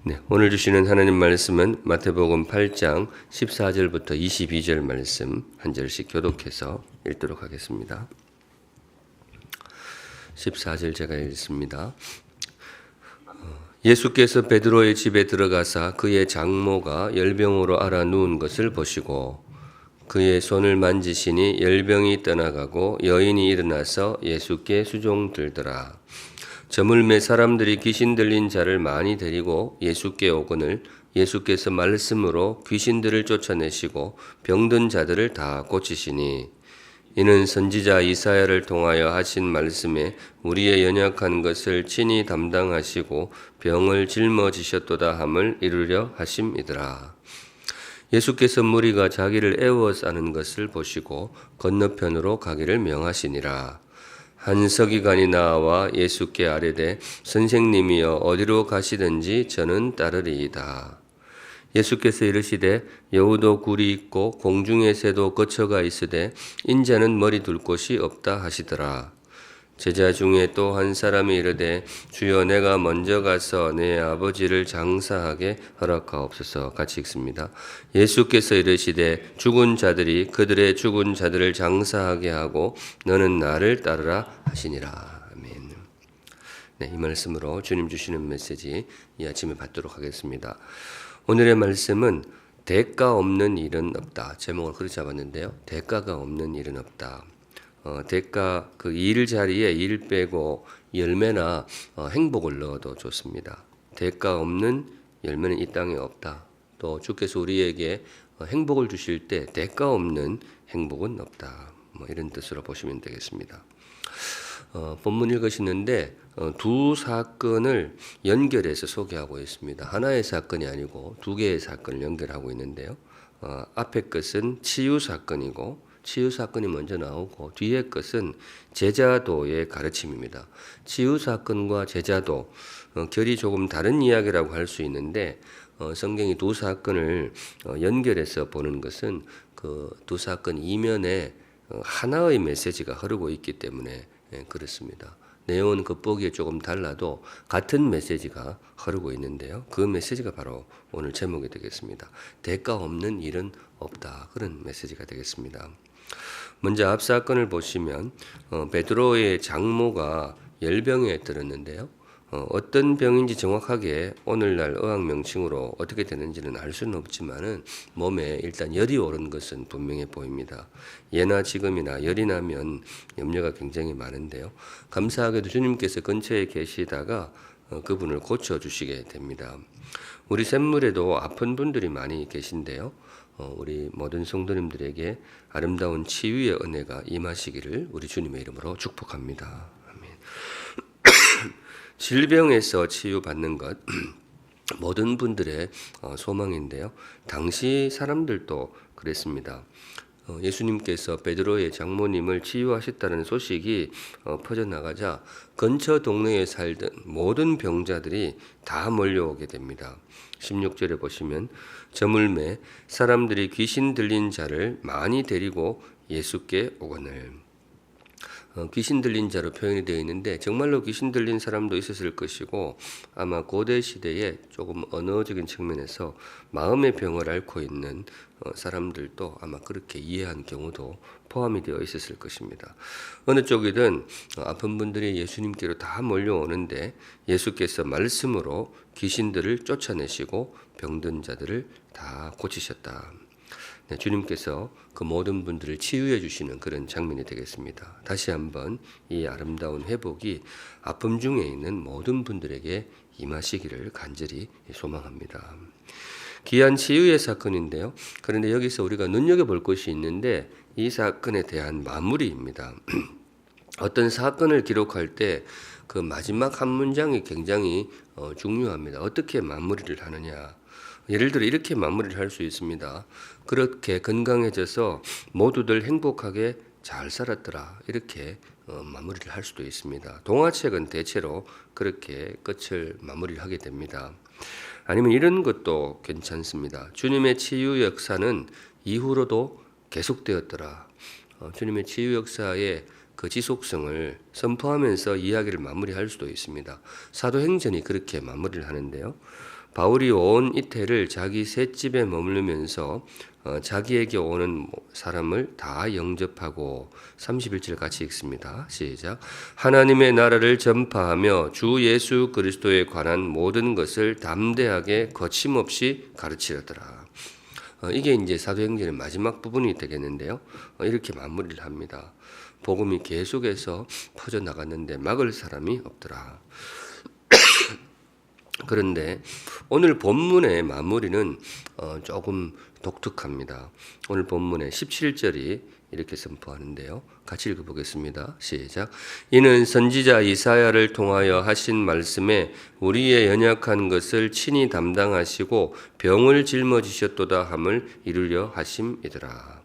네, 오늘 주시는 하나님 말씀은 마태복음 8장 14절부터 22절 말씀 한 절씩 교독해서 읽도록 하겠습니다. 14절 제가 읽습니다. 예수께서 베드로의 집에 들어가사 그의 장모가 열병으로 앓아 누운 것을 보시고 그의 손을 만지시니 열병이 떠나가고 여인이 일어나서 예수께 수종들더라. 저물매 사람들이 귀신 들린 자를 많이 데리고 예수께 오거늘 예수께서 말씀으로 귀신들을 쫓아내시고 병든 자들을 다 고치시니 이는 선지자 이사야를 통하여 하신 말씀에 우리의 연약한 것을 친히 담당하시고 병을 짊어지셨도다 함을 이루려 하심이더라. 예수께서 무리가 자기를 애워싸는 것을 보시고 건너편으로 가기를 명하시니라. 한 서기관이 나와 예수께 아뢰되 선생님이여 어디로 가시든지 저는 따르리이다. 예수께서 이르시되 여우도 굴이 있고 공중의 새도 거처가 있으되 인자는 머리 둘 곳이 없다 하시더라. 제자 중에 또 한 사람이 이르되 주여 내가 먼저 가서 내 아버지를 장사하게 허락하옵소서. 같이 읽습니다. 예수께서 이르시되 죽은 자들이 그들의 죽은 자들을 장사하게 하고 너는 나를 따르라 하시니라. 아멘. 네, 이 말씀으로 주님 주시는 메시지 이 아침에 받도록 하겠습니다. 오늘의 말씀은 대가 없는 일은 없다. 제목을 그렇게 잡았는데요. 대가가 없는 일은 없다. 대가 그 일 자리에 일 빼고 열매나 행복을 넣어도 좋습니다. 대가 없는 열매는 이 땅에 없다. 또 주께서 우리에게 행복을 주실 때 대가 없는 행복은 없다. 이런 뜻으로 보시면 되겠습니다. 본문 읽으시는데 두 사건을 연결해서 소개하고 있습니다. 하나의 사건이 아니고 두 개의 사건을 연결하고 있는데요. 앞의 것은 치유 사건이고 치유 사건이 먼저 나오고 뒤의 것은 제자도의 가르침입니다. 치유 사건과 제자도 결이 조금 다른 이야기라고 할 수 있는데 성경이 두 사건을 연결해서 보는 것은 그 두 사건 이면에 하나의 메시지가 흐르고 있기 때문에 그렇습니다. 내용은 겉보기에 조금 달라도 같은 메시지가 흐르고 있는데요. 그 메시지가 바로 오늘 제목이 되겠습니다. 대가 없는 일은 없다. 그런 메시지가 되겠습니다. 먼저 앞 사건을 보시면 베드로의 장모가 열병에 들었는데요. 어떤 병인지 정확하게 오늘날 의학 명칭으로 어떻게 되는지는 알 수는 없지만은 몸에 일단 열이 오른 것은 분명해 보입니다. 예나 지금이나 열이 나면 염려가 굉장히 많은데요. 감사하게도 주님께서 근처에 계시다가 그분을 고쳐주시게 됩니다. 우리 샘물에도 아픈 분들이 많이 계신데요. 우리 모든 성도님들에게 아름다운 치유의 은혜가 임하시기를 우리 주님의 이름으로 축복합니다. 아멘. 질병에서 치유받는 것 모든 분들의 소망인데요. 당시 사람들도 그랬습니다. 예수님께서 베드로의 장모님을 치유하셨다는 소식이 퍼져나가자 근처 동네에 살던 모든 병자들이 다 몰려오게 됩니다. 16절에 보시면 저물매 사람들이 귀신 들린 자를 많이 데리고 예수께 오거늘. 귀신 들린 자로 표현이 되어 있는데 정말로 귀신 들린 사람도 있었을 것이고 아마 고대 시대에 조금 언어적인 측면에서 마음의 병을 앓고 있는 사람들도 아마 그렇게 이해한 경우도 포함이 되어 있었을 것입니다. 어느 쪽이든 아픈 분들이 예수님께로 다 몰려오는데 예수께서 말씀으로 귀신들을 쫓아내시고 병든 자들을 다 고치셨다. 네, 주님께서 그 모든 분들을 치유해 주시는 그런 장면이 되겠습니다. 다시 한번 이 아름다운 회복이 아픔 중에 있는 모든 분들에게 임하시기를 간절히 소망합니다. 귀한 치유의 사건인데요. 그런데 여기서 우리가 눈여겨볼 것이 있는데 이 사건에 대한 마무리입니다. 어떤 사건을 기록할 때 그 마지막 한 문장이 굉장히 중요합니다. 어떻게 마무리를 하느냐. 예를 들어 이렇게 마무리를 할 수 있습니다. 그렇게 건강해져서 모두들 행복하게 잘 살았더라. 이렇게 마무리를 할 수도 있습니다. 동화책은 대체로 그렇게 끝을 마무리를 하게 됩니다. 아니면 이런 것도 괜찮습니다. 주님의 치유 역사는 이후로도 계속되었더라. 주님의 치유 역사의 그 지속성을 선포하면서 이야기를 마무리할 수도 있습니다. 사도행전이 그렇게 마무리를 하는데요. 바울이 온 이태를 자기 셋집에 머무르면서 자기에게 오는 사람을 다 영접하고 31절 같이 읽습니다. 시작. 하나님의 나라를 전파하며 주 예수 그리스도에 관한 모든 것을 담대하게 거침없이 가르치려더라. 이게 이제 사도행전의 마지막 부분이 되겠는데요. 이렇게 마무리를 합니다. 복음이 계속해서 퍼져 나갔는데 막을 사람이 없더라. 그런데 오늘 본문의 마무리는 조금 독특합니다. 오늘 본문의 17절이 이렇게 선포하는데요. 같이 읽어보겠습니다. 시작. 이는 선지자 이사야를 통하여 하신 말씀에 우리의 연약한 것을 친히 담당하시고 병을 짊어지셨도다 함을 이루려 하심이더라.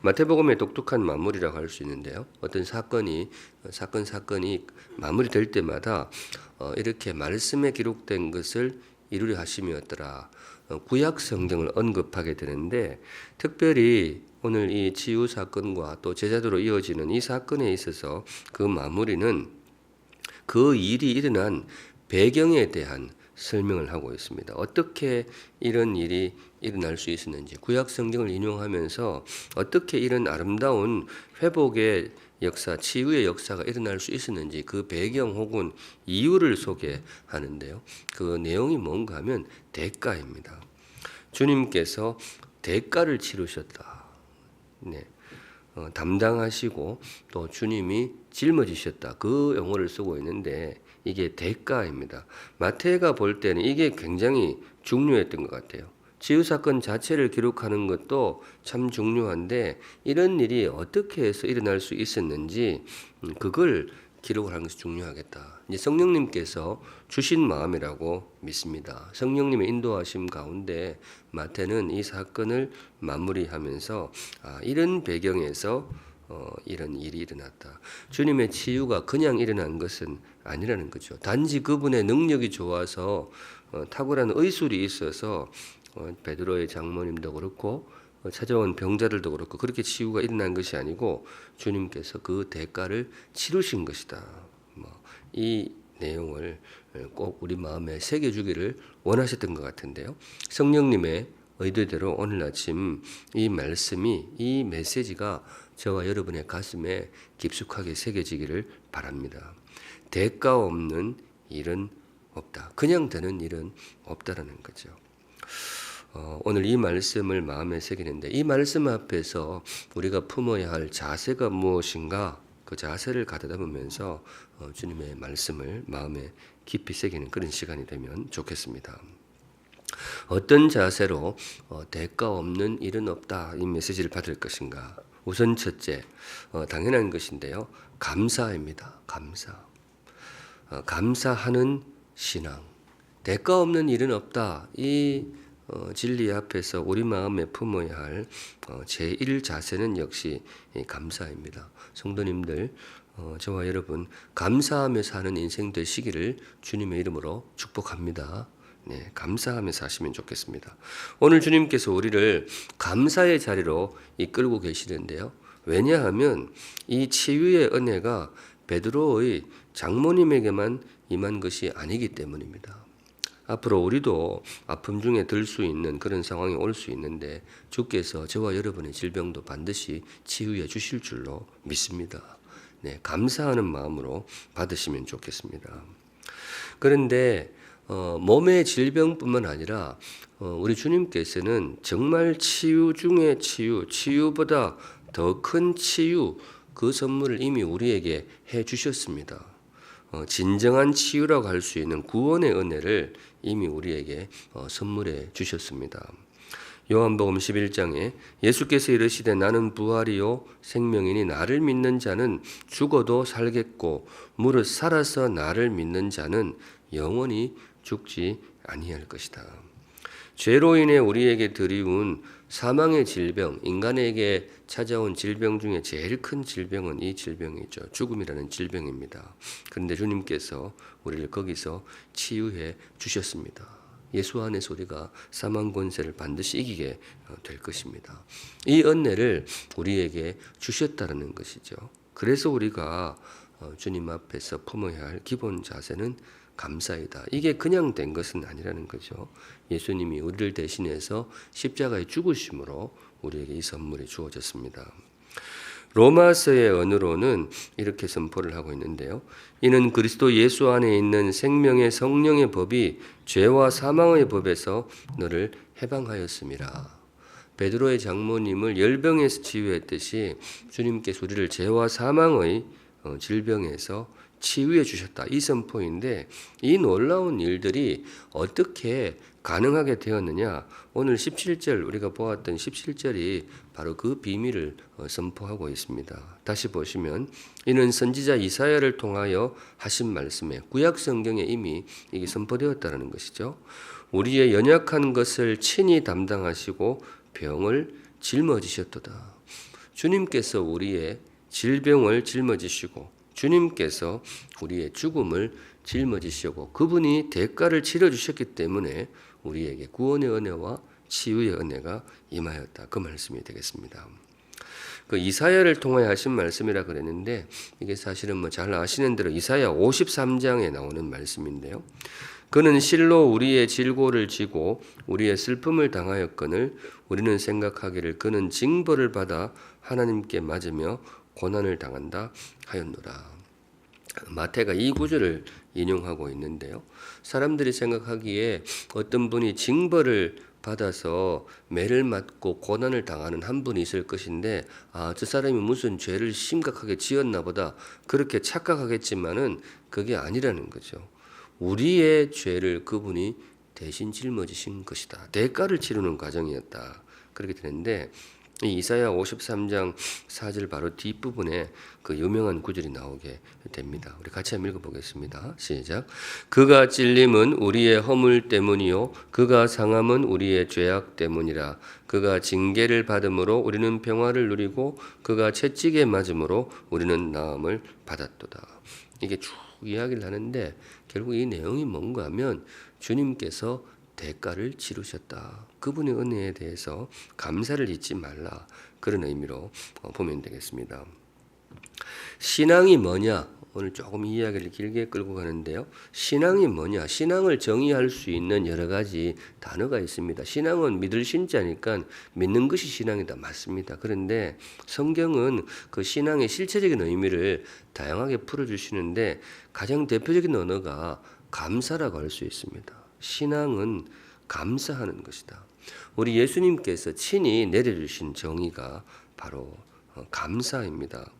마태복음의 독특한 마무리라고 할 수 있는데요. 어떤 사건이 마무리될 때마다 이렇게 말씀에 기록된 것을 이루려 하심이었더라. 구약 성경을 언급하게 되는데 특별히 오늘 이 치유 사건과 또 제자도로 이어지는 이 사건에 있어서 그 마무리는 그 일이 일어난 배경에 대한 설명을 하고 있습니다. 어떻게 이런 일이 일어날 수 있었는지, 구약 성경을 인용하면서 어떻게 이런 아름다운 회복의 역사, 치유의 역사가 일어날 수 있었는지 그 배경 혹은 이유를 소개하는데요. 그 내용이 뭔가 하면 대가입니다. 주님께서 대가를 치르셨다. 네. 담당하시고 또 주님이 짊어지셨다. 그 용어를 쓰고 있는데 이게 대가입니다. 마태가 볼 때는 이게 굉장히 중요했던 것 같아요. 치유 사건 자체를 기록하는 것도 참 중요한데 이런 일이 어떻게 해서 일어날 수 있었는지 그걸 기록을 하는 것이 중요하겠다. 이제 성령님께서 주신 마음이라고 믿습니다. 성령님의 인도하심 가운데 마태는 이 사건을 마무리하면서 이런 배경에서 이런 일이 일어났다. 주님의 치유가 그냥 일어난 것은 아니라는 거죠. 단지 그분의 능력이 좋아서 탁월한 의술이 있어서 베드로의 장모님도 그렇고 찾아온 병자들도 그렇고 그렇게 치유가 일어난 것이 아니고 주님께서 그 대가를 치르신 것이다. 이 내용을 꼭 우리 마음에 새겨주기를 원하셨던 것 같은데요. 성령님의 의도대로 오늘 아침 이 말씀이 이 메시지가 저와 여러분의 가슴에 깊숙하게 새겨지기를 바랍니다. 대가 없는 일은 없다. 그냥 되는 일은 없다라는 거죠. 오늘 이 말씀을 마음에 새기는데 이 말씀 앞에서 우리가 품어야 할 자세가 무엇인가 그 자세를 가다듬으면서 주님의 말씀을 마음에 깊이 새기는 그런 시간이 되면 좋겠습니다. 어떤 자세로 대가 없는 일은 없다 이 메시지를 받을 것인가? 우선 첫째 당연한 것인데요. 감사입니다. 감사하는 신앙. 대가 없는 일은 없다. 이 진리 앞에서 우리 마음에 품어야 할 제1 자세는 역시 감사입니다. 성도님들 저와 여러분 감사하며 사는 인생 되시기를 주님의 이름으로 축복합니다. 네, 감사하며 사시면 좋겠습니다. 오늘 주님께서 우리를 감사의 자리로 이끌고 계시는데요. 왜냐하면 이 치유의 은혜가 베드로의 장모님에게만 임한 것이 아니기 때문입니다. 앞으로 우리도 아픔 중에 들 수 있는 그런 상황이 올 수 있는데 주께서 저와 여러분의 질병도 반드시 치유해 주실 줄로 믿습니다. 네, 감사하는 마음으로 받으시면 좋겠습니다. 그런데 몸의 질병뿐만 아니라 우리 주님께서는 정말 치유 중에 치유보다 더 큰 치유 그 선물을 이미 우리에게 해 주셨습니다. 진정한 치유라고 할 수 있는 구원의 은혜를 이미 우리에게 선물해 주셨습니다. 요한복음 11장에 예수께서 이르시되 나는 부활이요 생명이니 나를 믿는 자는 죽어도 살겠고 무릇 살아서 나를 믿는 자는 영원히 죽지 아니할 것이다. 죄로 인해 우리에게 들이운 사망의 질병, 인간에게 찾아온 질병 중에 제일 큰 질병은 이 질병이죠. 죽음이라는 질병입니다. 그런데 주님께서 우리를 거기서 치유해 주셨습니다. 예수 안에서 우리가 사망 권세를 반드시 이기게 될 것입니다. 이 은혜를 우리에게 주셨다는 것이죠. 그래서 우리가 주님 앞에서 품어야 할 기본 자세는 감사이다. 이게 그냥 된 것은 아니라는 거죠. 예수님이 우리를 대신해서 십자가에 죽으심으로 우리에게 이 선물이 주어졌습니다. 로마서의 언어로는 이렇게 선포를 하고 있는데요. 이는 그리스도 예수 안에 있는 생명의 성령의 법이 죄와 사망의 법에서 너를 해방하였음이라. 베드로의 장모님을 열병에서 치유했듯이 주님께서 우리를 죄와 사망의 질병에서 치유해 주셨다. 이 선포인데 이 놀라운 일들이 어떻게 가능하게 되었느냐? 오늘 17절 우리가 보았던 17절이 바로 그 비밀을 선포하고 있습니다. 다시 보시면 이는 선지자 이사야를 통하여 하신 말씀에 구약 성경에 이미 이게 선포되었다는 것이죠. 우리의 연약한 것을 친히 담당하시고 병을 짊어지셨도다. 주님께서 우리의 질병을 짊어지시고 주님께서 우리의 죽음을 짊어지시고 그분이 대가를 치러주셨기 때문에 우리에게 구원의 은혜와 치유의 은혜가 임하였다. 그 말씀이 되겠습니다. 그 이사야를 통해 하신 말씀이라 그랬는데 이게 사실은 뭐 잘 아시는 대로 이사야 53장에 나오는 말씀인데요. 그는 실로 우리의 질고를 지고 우리의 슬픔을 당하였거늘 우리는 생각하기를 그는 징벌을 받아 하나님께 맞으며 고난을 당한다 하였노라. 마태가 이 구절을 인용하고 있는데요. 사람들이 생각하기에 어떤 분이 징벌을 받아서 매를 맞고 고난을 당하는 한 분이 있을 것인데 저 사람이 무슨 죄를 심각하게 지었나 보다 그렇게 착각하겠지만은 그게 아니라는 거죠. 우리의 죄를 그분이 대신 짊어지신 것이다. 대가를 치르는 과정이었다. 그렇게 되는데 이 이사야 53장 4절 바로 뒷부분에 그 유명한 구절이 나오게 됩니다. 우리 같이 한번 읽어보겠습니다. 시작. 그가 찔림은 우리의 허물 때문이요 그가 상함은 우리의 죄악 때문이라. 그가 징계를 받음으로 우리는 평화를 누리고 그가 채찍에 맞음으로 우리는 나음을 받았도다. 이게 쭉 이야기를 하는데 결국 이 내용이 뭔가 하면 주님께서 대가를 치르셨다. 그분의 은혜에 대해서 감사를 잊지 말라. 그런 의미로 보면 되겠습니다. 신앙이 뭐냐? 오늘 조금 이야기를 길게 끌고 가는데요. 신앙이 뭐냐? 신앙을 정의할 수 있는 여러 가지 단어가 있습니다. 신앙은 믿을 신자니까 믿는 것이 신앙이다. 맞습니다. 그런데 성경은 그 신앙의 실체적인 의미를 다양하게 풀어주시는데 가장 대표적인 언어가 감사라고 할 수 있습니다. 신앙은 감사하는 것이다. 우리 예수님께서 친히 내려주신 정의가 바로 감사입니다.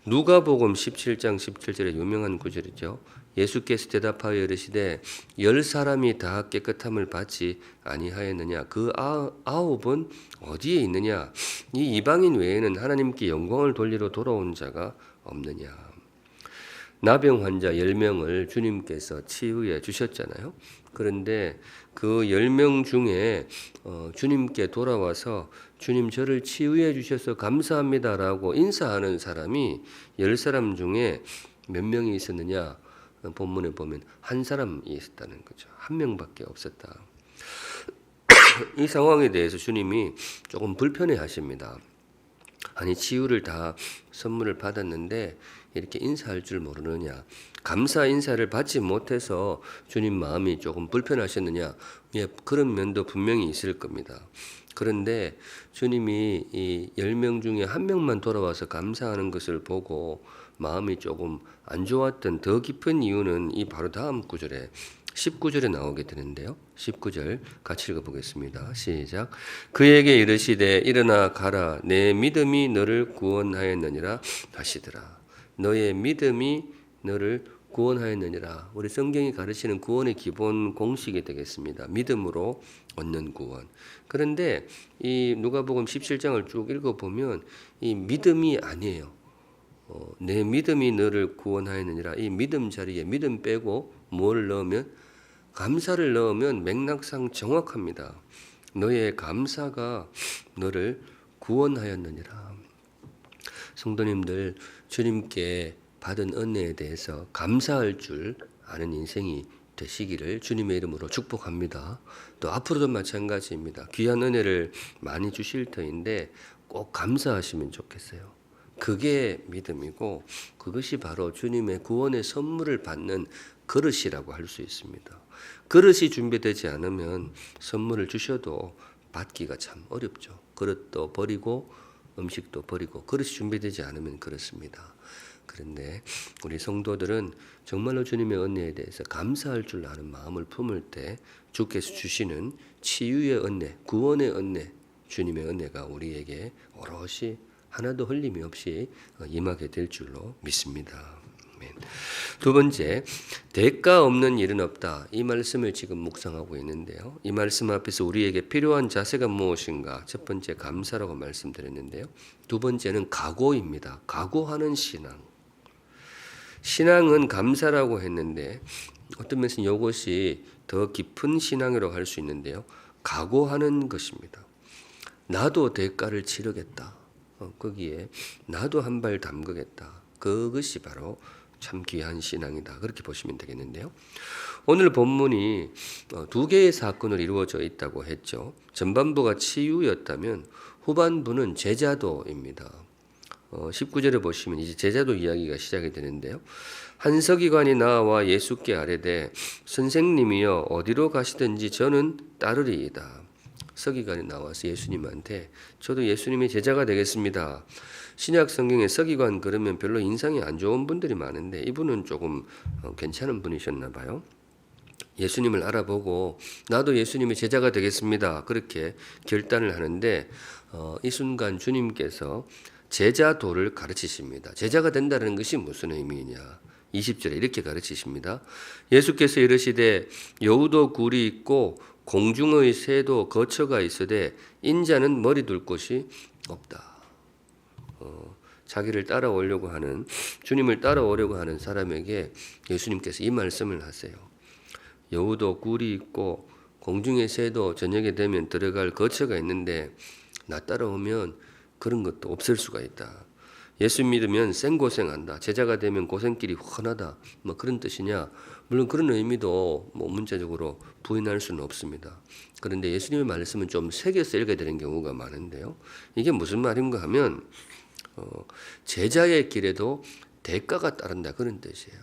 누가복음 17장 17절의 유명한 구절이죠. 예수께서 대답하여 이르시되 10사람이 다 깨끗함을 받지 아니하였느냐? 그 아홉은 어디에 있느냐? 이 이방인 외에는 하나님께 영광을 돌리러 돌아온 자가 없느냐? 나병 환자 10명을 주님께서 치유해 주셨잖아요. 그런데 그 10명 중에 주님께 돌아와서 주님 저를 치유해 주셔서 감사합니다라고 인사하는 사람이 10사람 중에 몇 명이 있었느냐? 본문에 보면 한 사람이 있었다는 거죠. 한 명밖에 없었다. 이 상황에 대해서 주님이 조금 불편해 하십니다. 아니 치유를 다 선물을 받았는데 이렇게 인사할 줄 모르느냐. 감사 인사를 받지 못해서 주님 마음이 조금 불편하셨느냐. 예, 그런 면도 분명히 있을 겁니다. 그런데 주님이 이 10명 중에 한 명만 돌아와서 감사하는 것을 보고 마음이 조금 안 좋았던 더 깊은 이유는 이 바로 다음 구절에 19절에 나오게 되는데요. 19절 같이 읽어보겠습니다. 시작. 그에게 이르시되 일어나 가라. 내 믿음이 너를 구원하였느니라 하시더라. 너의 믿음이 너를 구원하였느니라. 우리 성경이 가르치는 구원의 기본 공식이 되겠습니다. 믿음으로 얻는 구원. 그런데 이 누가복음 17장을 쭉 읽어보면 이 믿음이 아니에요. 내 믿음이 너를 구원하였느니라. 이 믿음 자리에 믿음 빼고 뭘 넣으면 감사를 넣으면 맥락상 정확합니다. 너의 감사가 너를 구원하였느니라. 성도님들 주님께 받은 은혜에 대해서 감사할 줄 아는 인생이 되시기를 주님의 이름으로 축복합니다. 또 앞으로도 마찬가지입니다. 귀한 은혜를 많이 주실 터인데 꼭 감사하시면 좋겠어요. 그게 믿음이고 그것이 바로 주님의 구원의 선물을 받는 그릇이라고 할 수 있습니다. 그릇이 준비되지 않으면 선물을 주셔도 받기가 참 어렵죠. 그릇도 버리고 음식도 버리고 그릇이 준비되지 않으면 그렇습니다. 그런데 우리 성도들은 정말로 주님의 은혜에 대해서 감사할 줄 아는 마음을 품을 때 주께서 주시는 치유의 은혜, 구원의 은혜, 주님의 은혜가 우리에게 오롯이 하나도 흘림이 없이 임하게 될 줄로 믿습니다. 두 번째, 대가 없는 일은 없다. 이 말씀을 지금 묵상하고 있는데요. 이 말씀 앞에서 우리에게 필요한 자세가 무엇인가? 첫 번째 감사라고 말씀드렸는데요. 두 번째는 각오입니다. 각오하는 신앙. 신앙은 감사라고 했는데 어떤 면에서는 이것이 더 깊은 신앙이라고 할 수 있는데요. 각오하는 것입니다. 나도 대가를 치르겠다. 거기에 나도 한 발 담그겠다. 그것이 바로 참 귀한 신앙이다. 그렇게 보시면 되겠는데요. 오늘 본문이 두 개의 사건을 이루어져 있다고 했죠. 전반부가 치유였다면 후반부는 제자도입니다. 19절에 보시면 이제 제자도 이야기가 시작이 되는데요. 한 서기관이 나와 예수께 아뢰되 선생님이여 어디로 가시든지 저는 따르리이다. 서기관이 나와서 예수님한테 저도 예수님의 제자가 되겠습니다. 신약 성경에 서기관 그러면 별로 인상이 안 좋은 분들이 많은데 이분은 조금 괜찮은 분이셨나 봐요. 예수님을 알아보고 나도 예수님의 제자가 되겠습니다. 그렇게 결단을 하는데 이 순간 주님께서 제자도를 가르치십니다. 제자가 된다는 것이 무슨 의미냐? 20절에 이렇게 가르치십니다. 예수께서 이르시되 여우도 굴이 있고 공중의 새도 거처가 있으되 인자는 머리 둘 곳이 없다. 자기를 따라오려고 하는 주님을 따라오려고 하는 사람에게 예수님께서 이 말씀을 하세요. 여우도 굴이 있고 공중의 새도 저녁에 되면 들어갈 거처가 있는데 나 따라오면 그런 것도 없을 수가 있다. 예수 믿으면 생고생한다. 제자가 되면 고생길이 훤하다. 뭐 그런 뜻이냐? 물론 그런 의미도 문자적으로 부인할 수는 없습니다. 그런데 예수님의 말씀은 좀 새겨서 읽어야 되는 경우가 많은데요. 이게 무슨 말인가 하면 제자의 길에도 대가가 따른다 그런 뜻이에요.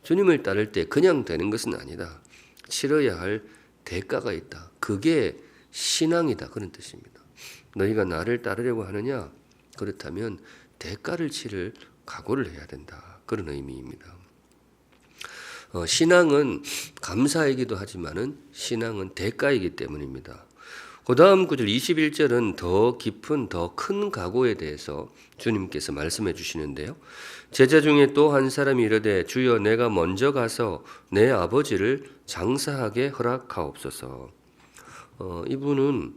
주님을 따를 때 그냥 되는 것은 아니다. 치러야 할 대가가 있다. 그게 신앙이다 그런 뜻입니다. 너희가 나를 따르려고 하느냐? 그렇다면 대가를 치를 각오를 해야 된다. 그런 의미입니다. 신앙은 감사이기도 하지만은 신앙은 대가이기 때문입니다. 그 다음 구절 21절은 더 깊은 더 큰 각오에 대해서 주님께서 말씀해 주시는데요. 제자 중에 또 한 사람이 이르되 주여 내가 먼저 가서 내 아버지를 장사하게 허락하옵소서. 이분은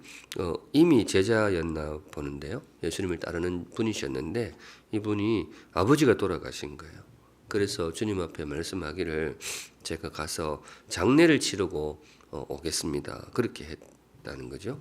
이미 제자였나 보는데요. 예수님을 따르는 분이셨는데 이분이 아버지가 돌아가신 거예요. 그래서 주님 앞에 말씀하기를 제가 가서 장례를 치르고 오겠습니다. 그렇게 했다는 거죠.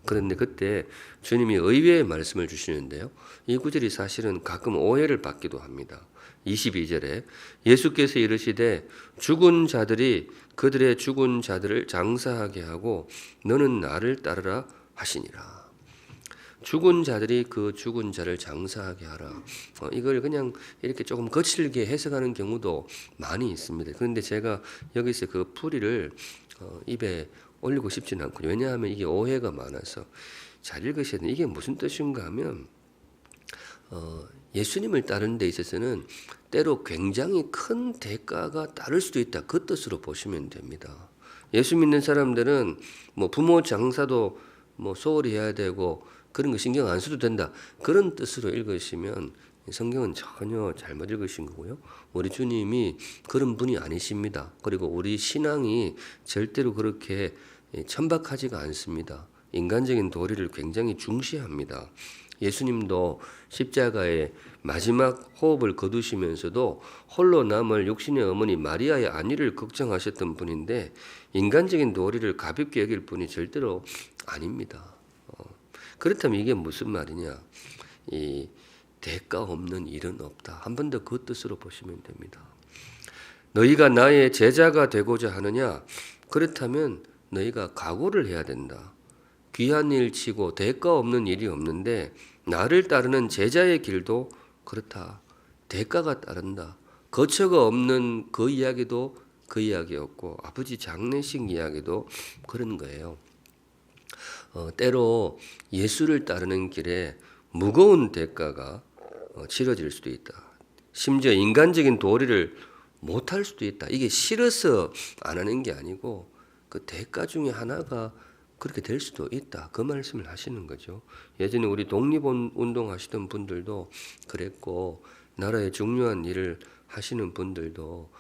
그런데 그때 주님이 의외의 말씀을 주시는데요. 이 구절이 사실은 가끔 오해를 받기도 합니다. 22절에 예수께서 이르시되 죽은 자들이 그들의 죽은 자들을 장사하게 하고 너는 나를 따르라 하시니라. 죽은 자들이 그 죽은 자를 장사하게 하라. 이걸 그냥 이렇게 조금 거칠게 해석하는 경우도 많이 있습니다. 그런데 제가 여기서 그 풀이를 입에 올리고 싶지는 않군요. 왜냐하면 이게 오해가 많아서 잘 읽으셔야 돼요. 이게 무슨 뜻인가 하면 예수님을 따르는 데 있어서는 때로 굉장히 큰 대가가 따를 수도 있다. 그 뜻으로 보시면 됩니다. 예수 믿는 사람들은 부모 장사도 소홀히 해야 되고 그런 거 신경 안 써도 된다. 그런 뜻으로 읽으시면 성경은 전혀 잘못 읽으신 거고요. 우리 주님이 그런 분이 아니십니다. 그리고 우리 신앙이 절대로 그렇게 천박하지가 않습니다. 인간적인 도리를 굉장히 중시합니다. 예수님도 십자가의 마지막 호흡을 거두시면서도 홀로 남을 육신의 어머니 마리아의 안위를 걱정하셨던 분인데 인간적인 도리를 가볍게 여길 분이 절대로 아닙니다. 그렇다면 이게 무슨 말이냐? 이 대가 없는 일은 없다. 한 번 더 그 뜻으로 보시면 됩니다. 너희가 나의 제자가 되고자 하느냐? 그렇다면 너희가 각오를 해야 된다. 귀한 일 치고 대가 없는 일이 없는데 나를 따르는 제자의 길도 그렇다. 대가가 따른다. 거처가 없는 그 이야기도 그 이야기였고 아버지 장례식 이야기도 그런 거예요. 때로 예수를 따르는 길에 무거운 대가가 치러질 수도 있다. 심지어 인간적인 도리를 못할 수도 있다. 이게 싫어서 안 하는 게 아니고 그 대가 중에 하나가 그렇게 될 수도 있다. 그 말씀을 하시는 거죠. 예전에 우리 독립운동 하시던 분들도 그랬고 나라의 중요한 일을 하시는 분들도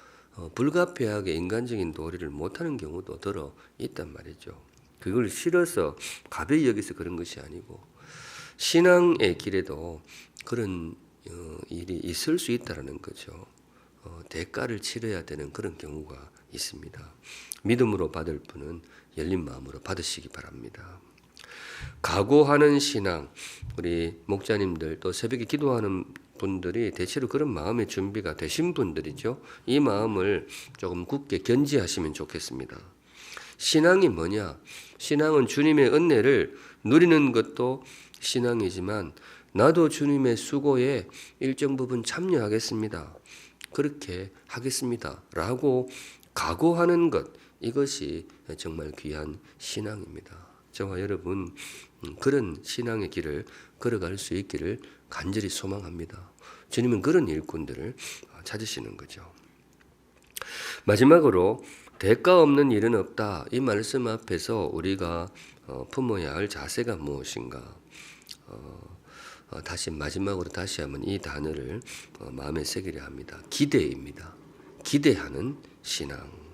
불가피하게 인간적인 도리를 못하는 경우도 들어 있단 말이죠. 그걸 싫어서 가벼이 여기서 그런 것이 아니고 신앙의 길에도 그런 일이 있을 수 있다는 거죠. 대가를 치러야 되는 그런 경우가 있습니다. 믿음으로 받을 분은 열린 마음으로 받으시기 바랍니다. 각오하는 신앙, 우리 목자님들 또 새벽에 기도하는 분들이 대체로 그런 마음의 준비가 되신 분들이죠. 이 마음을 조금 굳게 견지하시면 좋겠습니다. 신앙이 뭐냐? 신앙은 주님의 은혜를 누리는 것도 신앙이지만 나도 주님의 수고에 일정 부분 참여하겠습니다. 그렇게 하겠습니다. 라고 각오하는 것, 이것이 정말 귀한 신앙입니다. 저와 여러분 그런 신앙의 길을 걸어갈 수 있기를 간절히 소망합니다. 주님은 그런 일꾼들을 찾으시는 거죠. 마지막으로 대가 없는 일은 없다. 이 말씀 앞에서 우리가 품어야 할 자세가 무엇인가? 다시 마지막으로 다시 한번 이 단어를 마음에 새기려 합니다. 기대입니다. 기대하는 신앙.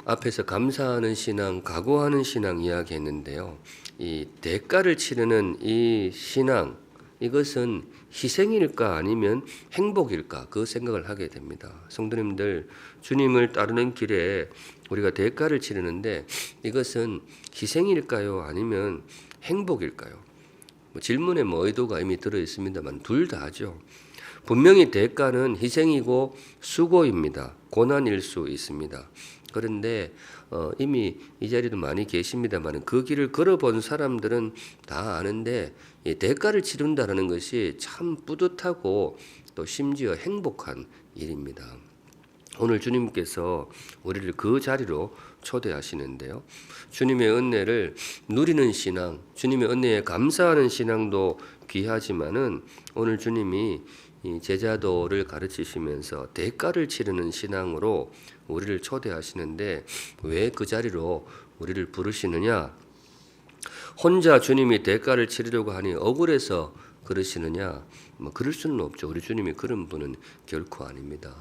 앞에서 감사하는 신앙, 각오하는 신앙 이야기했는데요. 이 대가를 치르는 이 신앙, 이것은 희생일까 아니면 행복일까 그 생각을 하게 됩니다. 성도님들, 주님을 따르는 길에 우리가 대가를 치르는데 이것은 희생일까요 아니면 행복일까요? 질문에 의도가 이미 들어 있습니다만 둘 다죠. 분명히 대가는 희생이고 수고입니다. 고난일 수 있습니다. 그런데 이미 이 자리도 많이 계십니다만 그 길을 걸어본 사람들은 다 아는데 이 대가를 치른다는 것이 참 뿌듯하고 또 심지어 행복한 일입니다. 오늘 주님께서 우리를 그 자리로 초대하시는데요. 주님의 은혜를 누리는 신앙, 주님의 은혜에 감사하는 신앙도 귀하지만은 오늘 주님이 이 제자도를 가르치시면서 대가를 치르는 신앙으로 우리를 초대하시는데 왜 그 자리로 우리를 부르시느냐? 혼자 주님이 대가를 치르려고 하니 억울해서 그러시느냐? 그럴 수는 없죠. 우리 주님이 그런 분은 결코 아닙니다.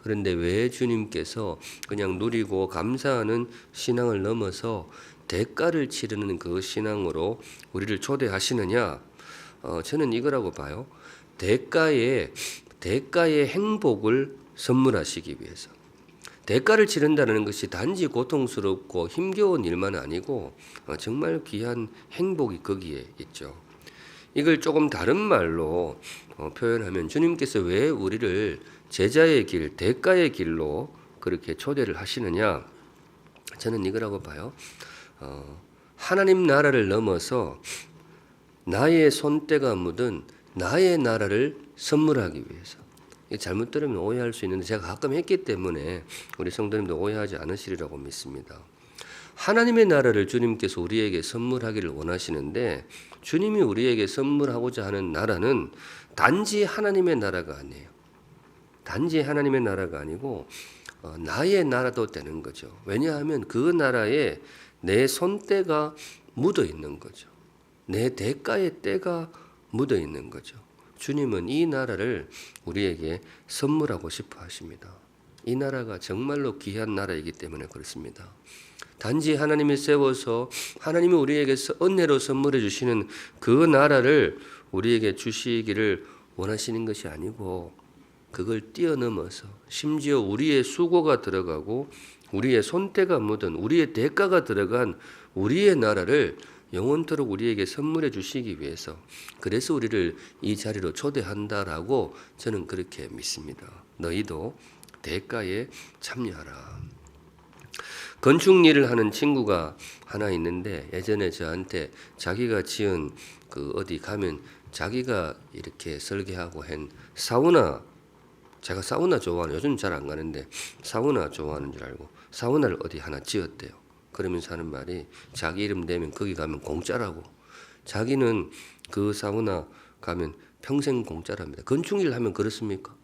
그런데 왜 주님께서 그냥 누리고 감사하는 신앙을 넘어서 대가를 치르는 그 신앙으로 우리를 초대하시느냐? 저는 이거라고 봐요. 대가의 행복을 선물하시기 위해서. 대가를 치른다는 것이 단지 고통스럽고 힘겨운 일만 아니고 정말 귀한 행복이 거기에 있죠. 이걸 조금 다른 말로 표현하면 주님께서 왜 우리를 제자의 길, 대가의 길로 그렇게 초대를 하시느냐? 저는 이거라고 봐요. 하나님 나라를 넘어서 나의 손때가 묻은 나의 나라를 선물하기 위해서. 잘못 들으면 오해할 수 있는데 제가 가끔 했기 때문에 우리 성도님도 오해하지 않으시리라고 믿습니다. 하나님의 나라를 주님께서 우리에게 선물하기를 원하시는데 주님이 우리에게 선물하고자 하는 나라는 단지 하나님의 나라가 아니에요. 단지 하나님의 나라가 아니고 나의 나라도 되는 거죠. 왜냐하면 그 나라에 내 손때가 묻어 있는 거죠. 내 대가의 때가 묻어 있는 거죠. 주님은 이 나라를 우리에게 선물하고 싶어 하십니다. 이 나라가 정말로 귀한 나라이기 때문에 그렇습니다. 단지 하나님이 세워서 하나님이 우리에게 은혜로 선물해 주시는 그 나라를 우리에게 주시기를 원하시는 것이 아니고 그걸 뛰어넘어서 심지어 우리의 수고가 들어가고 우리의 손때가 묻은 우리의 대가가 들어간 우리의 나라를 영원토록 우리에게 선물해 주시기 위해서 그래서 우리를 이 자리로 초대한다라고 저는 그렇게 믿습니다. 너희도 대가에 참여하라. 건축 일을 하는 친구가 하나 있는데 예전에 저한테 자기가 지은 그 어디 가면 자기가 이렇게 설계하고 한 사우나, 제가 사우나 좋아하는, 요즘 잘 안 가는데 사우나 좋아하는 줄 알고 사우나를 어디 하나 지었대요. 그러면서 하는 말이 자기 이름 되면 거기 가면 공짜라고. 자기는 그 사우나 가면 평생 공짜랍니다. 건축일 하면 그렇습니까?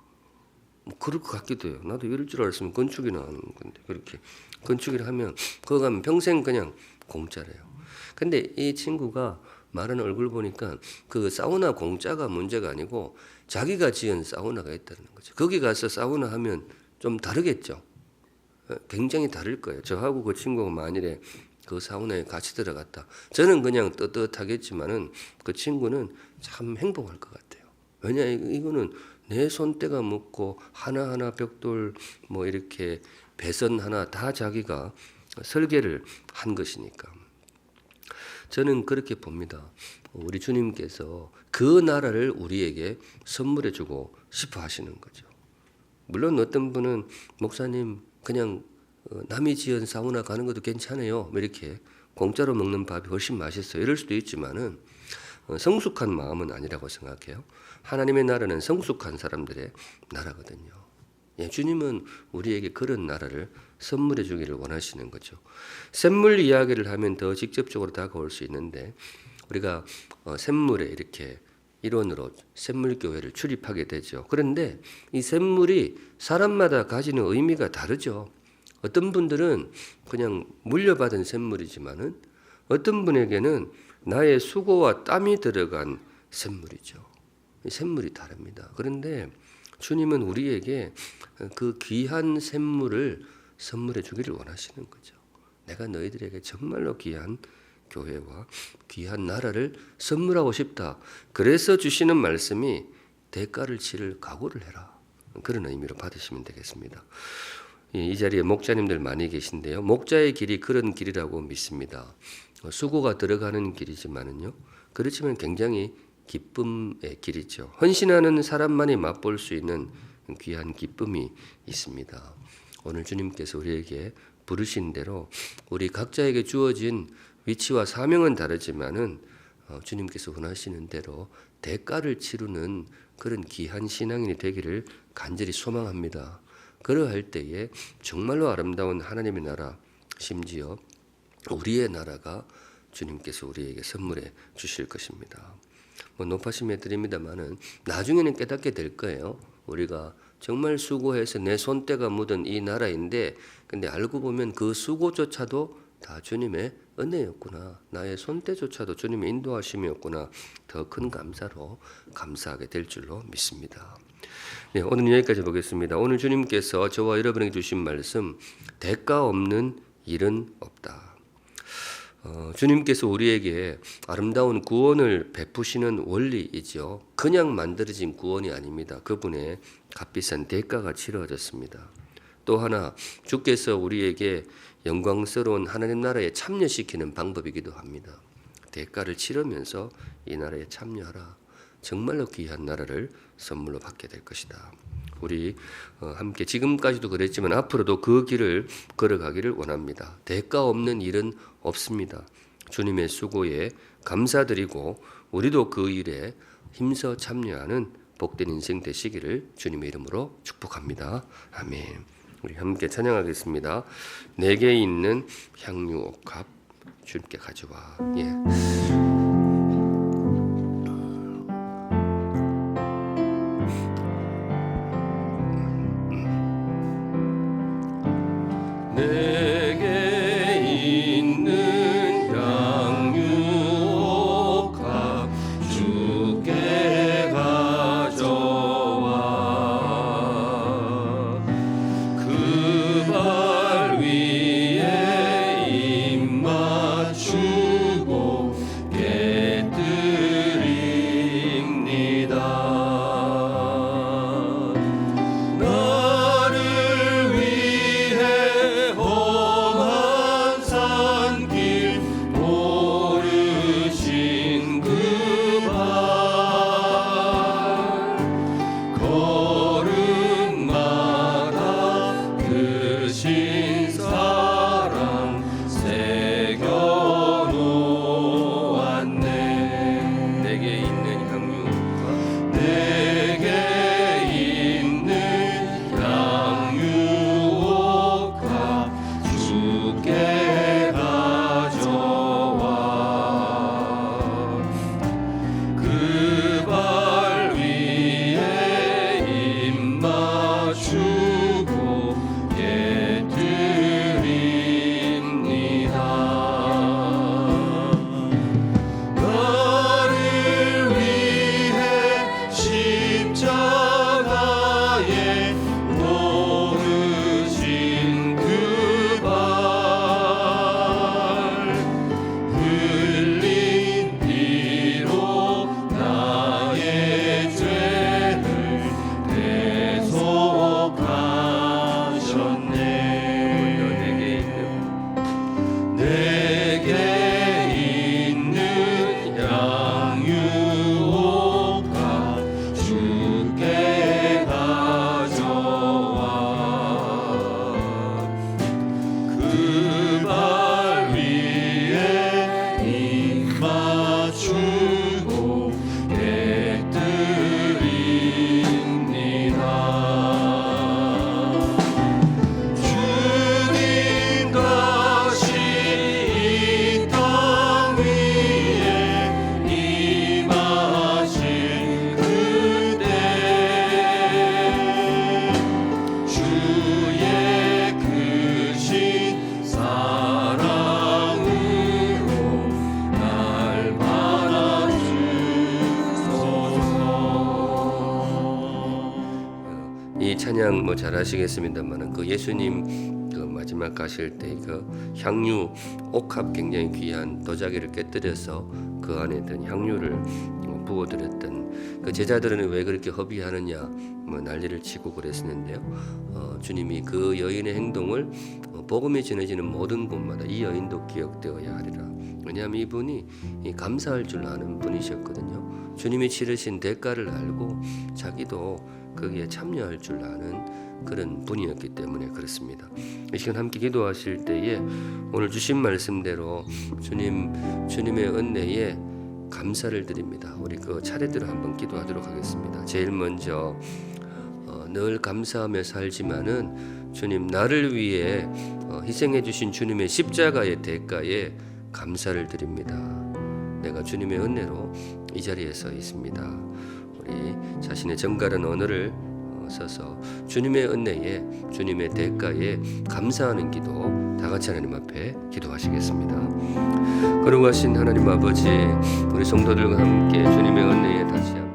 뭐 그럴 것 같기도 해요. 나도 이럴 줄 알았으면 건축이나 하는 건데 그렇게 건축일 하면 거기 가면 평생 그냥 공짜래요. 근데 이 친구가 말하는 얼굴 보니까 그 사우나 공짜가 문제가 아니고 자기가 지은 사우나가 있다는 거죠. 거기 가서 사우나 하면 좀 다르겠죠. 굉장히 다를 거예요. 저하고 그 친구가 만일에 그 사우나에 같이 들어갔다. 저는 그냥 떳떳하겠지만은 그 친구는 참 행복할 것 같아요. 왜냐 이거는 내 손때가 묻고 하나하나 벽돌 뭐 이렇게 배선 하나 다 자기가 설계를 한 것이니까. 저는 그렇게 봅니다. 우리 주님께서 그 나라를 우리에게 선물해 주고 싶어 하시는 거죠. 물론 어떤 분은 목사님 그냥 남이 지은 사우나 가는 것도 괜찮아요. 이렇게 공짜로 먹는 밥이 훨씬 맛있어요. 이럴 수도 있지만은 성숙한 마음은 아니라고 생각해요. 하나님의 나라는 성숙한 사람들의 나라거든요. 예, 주님은 우리에게 그런 나라를 선물해 주기를 원하시는 거죠. 샘물 이야기를 하면 더 직접적으로 다가올 수 있는데 우리가 샘물에 이렇게 일원으로 샘물교회를 출입하게 되죠. 그런데 이 샘물이 사람마다 가지는 의미가 다르죠. 어떤 분들은 그냥 물려받은 샘물이지만은 어떤 분에게는 나의 수고와 땀이 들어간 샘물이죠. 이 샘물이 다릅니다. 그런데 주님은 우리에게 그 귀한 샘물을 선물해 주기를 원하시는 거죠. 내가 너희들에게 정말로 귀한 교회와 귀한 나라를 선물하고 싶다. 그래서 주시는 말씀이 대가를 치를 각오를 해라. 그런 의미로 받으시면 되겠습니다. 이 자리에 목자님들 많이 계신데요. 목자의 길이 그런 길이라고 믿습니다. 수고가 들어가는 길이지만은요. 그렇지만 굉장히 기쁨의 길이죠. 헌신하는 사람만이 맛볼 수 있는 귀한 기쁨이 있습니다. 오늘 주님께서 우리에게 부르신 대로 우리 각자에게 주어진 위치와 사명은 다르지만은 주님께서 원하시는 대로 대가를 치르는 그런 귀한 신앙인이 되기를 간절히 소망합니다. 그러할 때에 정말로 아름다운 하나님의 나라, 심지어 우리의 나라가 주님께서 우리에게 선물해 주실 것입니다. 뭐 높아심에 드립니다만은 나중에는 깨닫게 될 거예요. 우리가 정말 수고해서 내 손때가 묻은 이 나라인데 근데 알고 보면 그 수고조차도 다 주님의 은혜였구나. 나의 손때조차도 주님의 인도하심이었구나. 더 큰 감사로 감사하게 될 줄로 믿습니다. 네, 오늘 여기까지 보겠습니다. 오늘 주님께서 저와 여러분에게 주신 말씀 대가 없는 일은 없다. 주님께서 우리에게 아름다운 구원을 베푸시는 원리이죠. 그냥 만들어진 구원이 아닙니다. 그분의 값비싼 대가가 치러졌습니다. 또 하나 주께서 우리에게 영광스러운 하나님 나라에 참여시키는 방법이기도 합니다. 대가를 치르면서 이 나라에 참여하라. 정말로 귀한 나라를 선물로 받게 될 것이다. 우리 함께 지금까지도 그랬지만 앞으로도 그 길을 걸어가기를 원합니다. 대가 없는 일은 없습니다. 주님의 수고에 감사드리고 우리도 그 일에 힘써 참여하는 복된 인생 되시기를 주님의 이름으로 축복합니다. 아멘. 우리 함께 찬양하겠습니다. 내게 있는 향유 옥합 주님께 가져와. 예. 내게 있는 향유옥합 주께 가져와 그 발 위에 입 맞추고 내게 있는 향유옥과 주께 가져와 그 발 위에 입 맞추고 깨뜨립니다. 주님 다시 이 땅 위에 임하신 그때 주의 크신 사랑으로 날 받아주소서. 이 찬양 뭐 잘 아시겠습니다만은 그 예수님 그 마지막 가실 때 그 향유 옥합 굉장히 귀한 도자기를 깨뜨려서 그 안에 든 향유를 부어드렸던 그 제자들은 왜 그렇게 허비하느냐 뭐 난리를 치고 그랬었는데요. 주님이 그 여인의 행동을 복음이 전해지는 모든 곳마다 이 여인도 기억되어야 하리라. 왜냐하면 이분이 감사할 줄 아는 분이셨거든요. 주님이 치르신 대가를 알고 자기도 거기에 참여할 줄 아는 그런 분이었기 때문에 그렇습니다. 이 시간 함께 기도하실 때에 오늘 주신 말씀대로 주님의 은혜에 감사를 드립니다. 우리 그 차례대로 한번 기도하도록 하겠습니다. 제일 먼저 늘 감사하며 살지만은 주님 나를 위해 희생해 주신 주님의 십자가의 대가에 감사를 드립니다. 내가 주님의 은혜로 이 자리에 서 있습니다. 우리 자신의 정갈한 언어를 써서 주님의 은혜에 주님의 대가에 감사하는 기도 다 같이 하나님 앞에 기도하시겠습니다. 거룩하신 하나님 아버지, 우리 성도들과 함께 주님의 은혜에 다시 한번